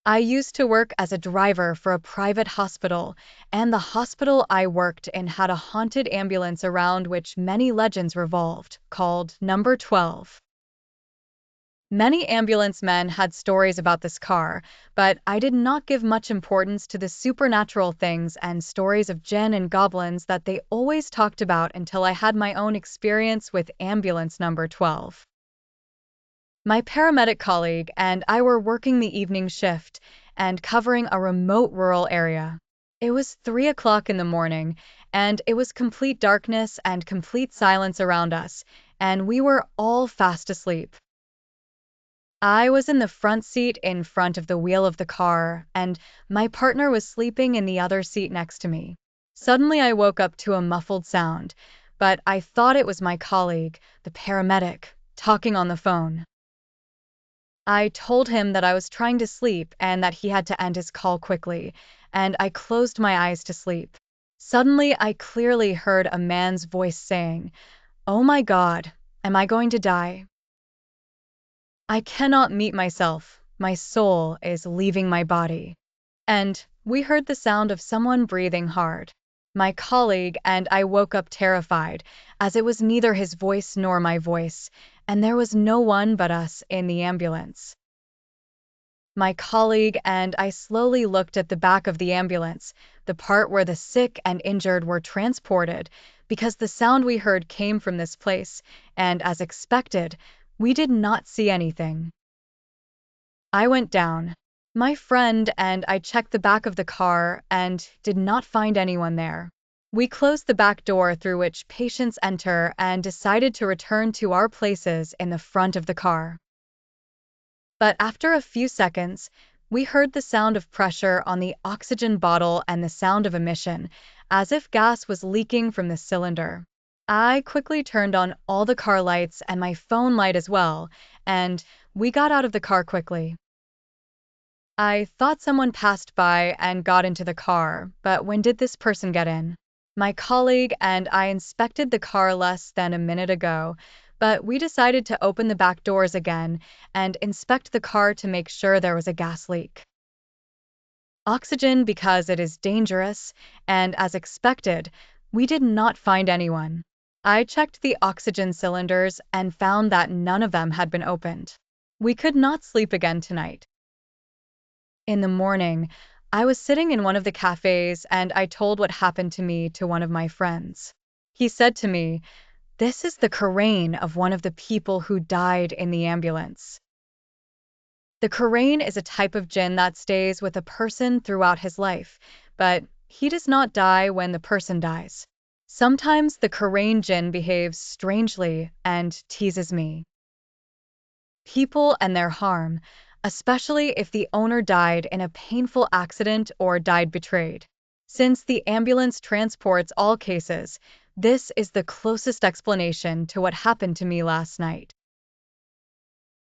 I used to work as a driver for a private hospital, and the hospital I worked in had a haunted ambulance around which many legends revolved, called Number 12. Many ambulance men had stories about this car, but I did not give much importance to the supernatural things and stories of jinn and goblins that they always talked about until I had my own experience with ambulance number 12. My paramedic colleague and I were working the evening shift and covering a remote rural area. It was 3 o'clock in the morning, and it was complete darkness and complete silence around us, and we were all fast asleep. I was in the front seat in front of the wheel of the car, and my partner was sleeping in the other seat next to me. Suddenly, I woke up to a muffled sound, but I thought it was my colleague, the paramedic, talking on the phone. I told him that I was trying to sleep and that he had to end his call quickly, and I closed my eyes to sleep. Suddenly, I clearly heard a man's voice saying, "Oh my God, am I going to die? I cannot meet myself. My soul is leaving my body." And we heard the sound of someone breathing hard. My colleague and I woke up terrified, as it was neither his voice nor my voice, and there was no one but us in the ambulance. My colleague and I slowly looked at the back of the ambulance, the part where the sick and injured were transported, because the sound we heard came from this place, and as expected, we did not see anything. I went down. My friend and I checked the back of the car and did not find anyone there. We closed the back door through which patients enter and decided to return to our places in the front of the car. But after a few seconds, we heard the sound of pressure on the oxygen bottle and the sound of emission, as if gas was leaking from the cylinder. I quickly turned on all the car lights and my phone light as well, and we got out of the car quickly. I thought someone passed by and got into the car, but when did this person get in? My colleague and I inspected the car less than a minute ago, but we decided to open the back doors again and inspect the car to make sure there was a gas leak. Oxygen because it is dangerous, and as expected, we did not find anyone. I checked the oxygen cylinders and found that none of them had been opened. We could not sleep again tonight. In the morning, I was sitting in one of the cafes and I told what happened to me to one of my friends. He said to me, "This is the Qur'an of one of the people who died in the ambulance." The Qur'an is a type of jinn that stays with a person throughout his life, but he does not die when the person dies. Sometimes the Qur'an jinn behaves strangely and teases me. People and their harm, especially if the owner died in a painful accident or died betrayed. Since the ambulance transports all cases, this is the closest explanation to what happened to me last night.